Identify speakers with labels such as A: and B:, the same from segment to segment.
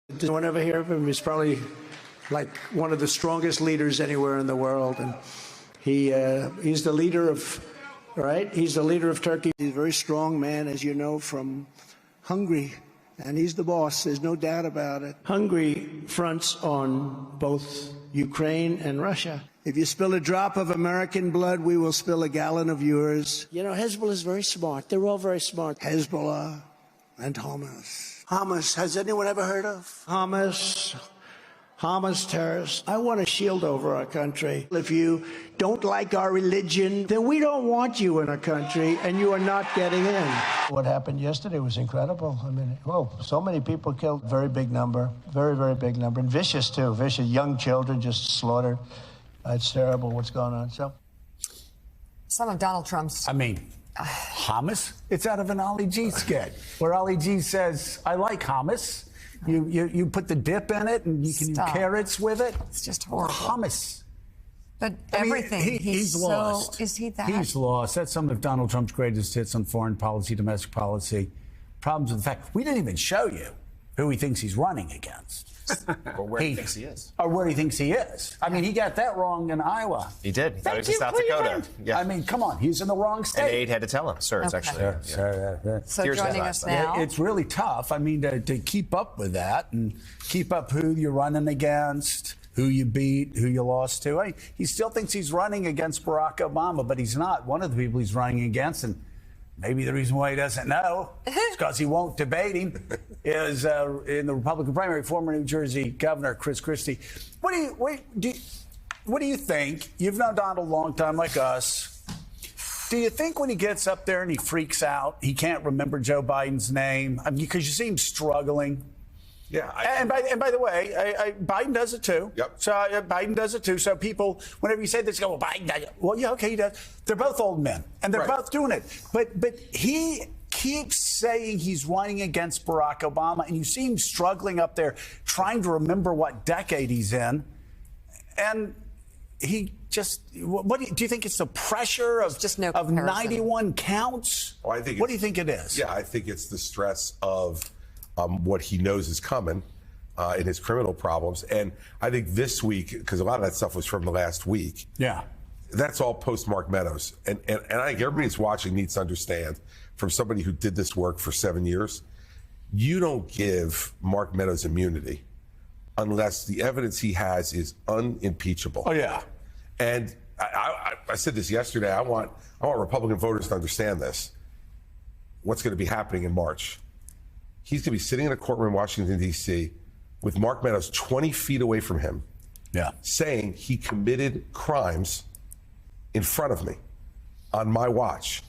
A: Does anyone ever hear of him? He's probably like one of the strongest leaders anywhere in the world, and he's the leader of, right? He's the leader of Turkey. He's a very strong man, as you know, from Hungary, and he's the boss. There's no doubt about it. Hungary fronts on both Ukraine and Russia. If you spill a drop of American blood, we will spill a gallon of yours. You know, Hezbollah is very smart. They're all very smart. Hezbollah and Hamas. Hamas, has anyone ever heard of? Hamas terrorists. I want a shield over our country. If you don't like our religion, then we don't want you in our country, and you are not getting in. What happened yesterday was incredible. I mean, so many people killed. Very big number. Very, very big number. And vicious, too. Vicious. Young children just slaughtered. It's terrible what's going on. So,
B: some of Donald Trump's...
C: Hummus? It's out of an Ali G skit where Ali G says, I like hummus. You put the dip in it and you can do carrots with it.
B: It's just horrible.
C: Hummus.
B: But everything.
C: He's lost.
B: Is he that?
C: He's lost. That's some of Donald Trump's greatest hits on foreign policy, domestic policy. Problems with the fact we didn't even show you who he thinks he's running against.
D: Or where he thinks he is.
C: Or where he thinks he is. I mean, he got that wrong in Iowa.
D: He did. He thought he was in South Dakota.
C: Yeah. I mean, come on. He's in the wrong state.
D: And Aide had to tell him, sir, it's actually.
B: So joining us now.
C: It's really tough. I mean, to keep up with that and keep up who you're running against, who you beat, who you lost to. I mean, he still thinks he's running against Barack Obama, but he's not. One of the people he's running against, and maybe the reason why he doesn't know is because he won't debate him, is in the Republican primary, former New Jersey Governor Chris Christie. What do you think? You've known Donald a long time like us. Do you think when he gets up there and he freaks out, he can't remember Joe Biden's name? I mean, because you see him struggling.
E: Yeah.
C: And by the way, Biden does it too.
E: Yep.
C: So Biden does it too. So people, whenever you say this, go, well, Biden does it. Well, yeah, okay, he does. They're both old men, and they're both doing it. But he keeps saying he's running against Barack Obama, and you see him struggling up there, trying to remember what decade he's in. And he just, what do you think it's the pressure of
B: just no
C: of 91 counts?
E: Oh, I think
C: what do you think it is?
E: Yeah, I think it's the stress of what he knows is coming in his criminal problems. And I think this week, because a lot of that stuff was from the last week.
C: Yeah.
E: That's all post Mark Meadows. And I think everybody that's watching needs to understand, from somebody who did this work for 7 years, you don't give Mark Meadows immunity unless the evidence he has is unimpeachable.
C: Oh, yeah.
E: And I said this yesterday. I want Republican voters to understand this. What's going to be happening in March? He's going to be sitting in a courtroom in Washington, D.C., with Mark Meadows 20 feet away from him, saying he committed crimes in front of me on my watch.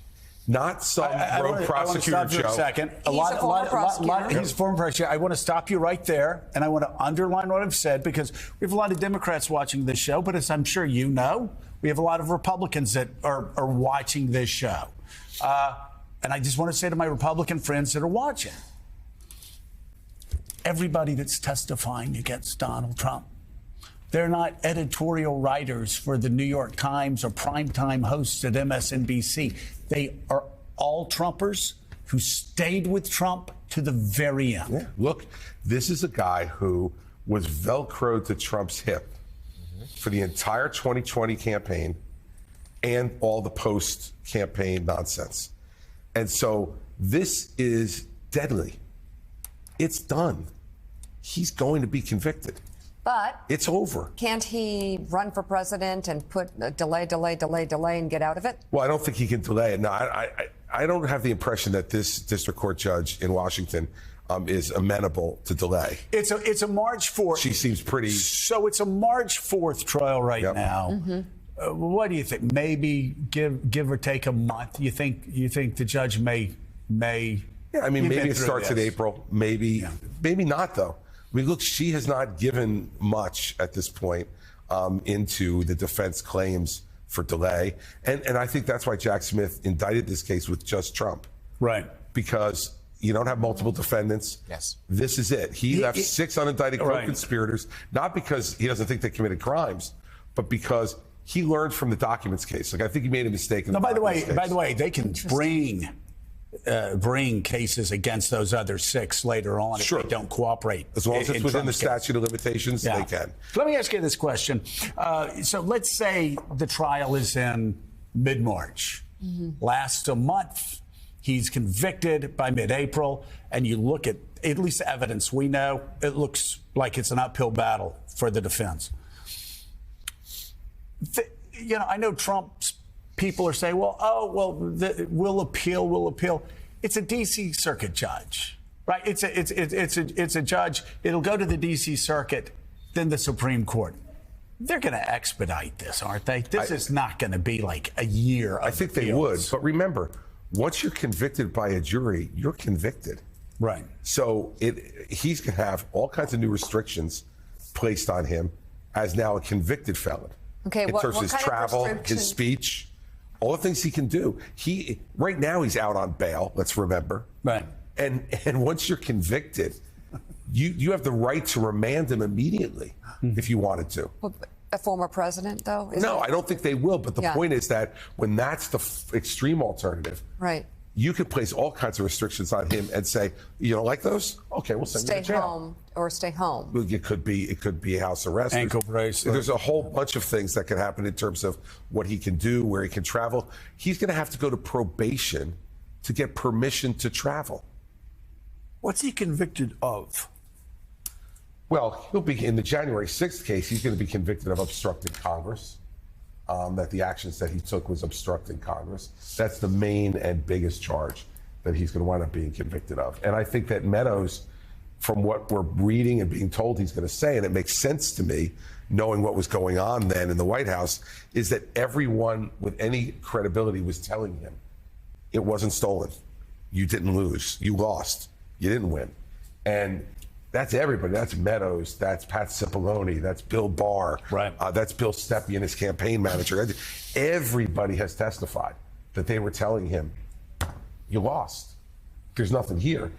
E: Not some rogue prosecutor,
C: I want to stop you
E: Joe.
C: a second.
B: He's a former prosecutor.
C: He's a former prosecutor. I want to stop you right there, and I want to underline what I've said, because we have a lot of Democrats watching this show, but as I'm sure you know, we have a lot of Republicans that are watching this show. And I just want to say to my Republican friends that are watching, everybody that's testifying against Donald Trump, they're not editorial writers for the New York Times or primetime hosts at MSNBC. They are all Trumpers who stayed with Trump to the very end.
E: Yeah. Look, this is a guy who was Velcroed to Trump's hip for the entire 2020 campaign and all the post-campaign nonsense. And so this is deadly. It's done. He's going to be convicted.
B: But
E: it's over.
B: Can't he run for president and put delay and get out of it?
E: Well, I don't think he can delay it. No, I don't have the impression that this district court judge in Washington is amenable to delay.
C: It's a March 4th.
E: She seems pretty.
C: So it's a March 4th trial right now. Mm-hmm. What do you think? Maybe give or take a month. You think the judge may?
E: Yeah, I mean, maybe it starts in April. Maybe not, though. I mean, look, she has not given much at this point into the defense claims for delay. And I think that's why Jack Smith indicted this case with just Trump.
C: Right.
E: Because you don't have multiple defendants.
D: Yes.
E: This is it. He left 6 unindicted co-conspirators, not because he doesn't think they committed crimes, but because he learned from the documents case. Like, I think he made a mistake in the documents case.
C: By the way, they can bring bring cases against those other 6 later on
E: Sure.
C: if they don't cooperate.
E: As long as it's
C: in
E: within the
C: Trump's case.
E: statute of limitations,
C: Yeah.
E: they can.
C: Let me ask you this question. So let's say the trial is in mid-March. Lasts a month. He's convicted by mid-April. And you look at least the evidence we know, it looks like it's an uphill battle for the defense. I know Trump's people are saying, we'll appeal. It's a D.C. Circuit judge, right? It's a judge. It'll go to the D.C. Circuit, then the Supreme Court. They're going to expedite this, aren't they? This is not going to be like a year of
E: I think they would. But remember, once you're convicted by a jury, you're convicted.
C: Right.
E: So he's going to have all kinds of new restrictions placed on him as now a convicted felon.
B: Okay,
E: in
B: what
E: terms of his
B: kind of
E: travel,
B: restrictions?
E: his speech, all the things he can do. Right now he's out on bail. Let's remember.
C: Right.
E: And once you're convicted, you have the right to remand him immediately if you wanted to.
B: A former president, though?
E: No, I don't think they will. But the point is that when that's the extreme alternative,
B: Right.
E: you could place all kinds of restrictions on him and say, you don't like those? Okay, we'll send you
B: Stay
E: to jail.
B: home or stay home.
E: It could be house arrest.
C: Ankle bracelet.
E: There's a whole bunch of things that could happen in terms of what he can do, where he can travel. He's going to have to go to probation to get permission to travel.
C: What's he convicted of?
E: Well, he'll be in the January 6th case. He's going to be convicted of obstructing Congress. That the actions that he took was obstructing Congress. That's the main and biggest charge that he's going to wind up being convicted of. And I think that Meadows, from what we're reading and being told he's going to say, and it makes sense to me, knowing what was going on then in the White House, is that everyone with any credibility was telling him it wasn't stolen. You didn't lose. You lost. You didn't win. And that's everybody. That's Meadows. That's Pat Cipollone. That's Bill Barr.
C: Right.
E: That's Bill Stepien, his campaign manager. Everybody has testified that they were telling him, you lost. There's nothing here.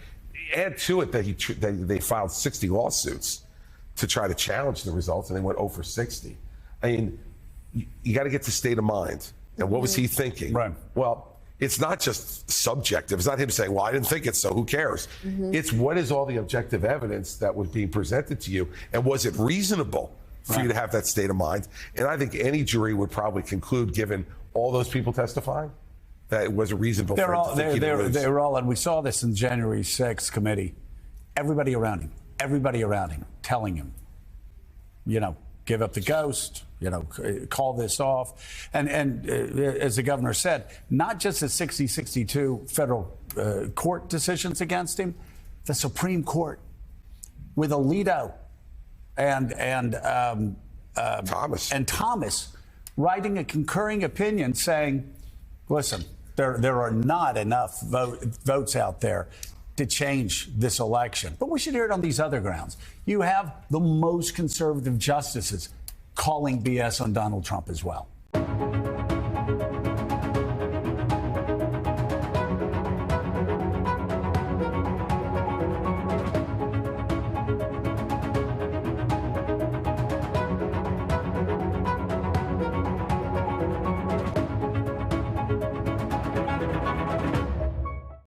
E: Add to it that they filed 60 lawsuits to try to challenge the results, and they went 0 for 60. I mean, you got to get to state of mind. And what was he thinking?
C: Right.
E: Well, it's not just subjective. It's not him saying, well, I didn't think it, so who cares? It's what is all the objective evidence that was being presented to you, and was it reasonable for you to have that state of mind? And I think any jury would probably conclude, given all those people testifying, that it was reasonable for him to think he didn't lose.
C: They're all, and we saw this in the January 6th committee. Everybody around him telling him, give up the ghost, call this off. And as the governor said, not just the 60-62 federal court decisions against him, the Supreme Court with Alito and Thomas writing a concurring opinion saying, listen, there are not enough votes out there to change this election. But we should hear it on these other grounds. You have the most conservative justices calling BS on Donald Trump as well.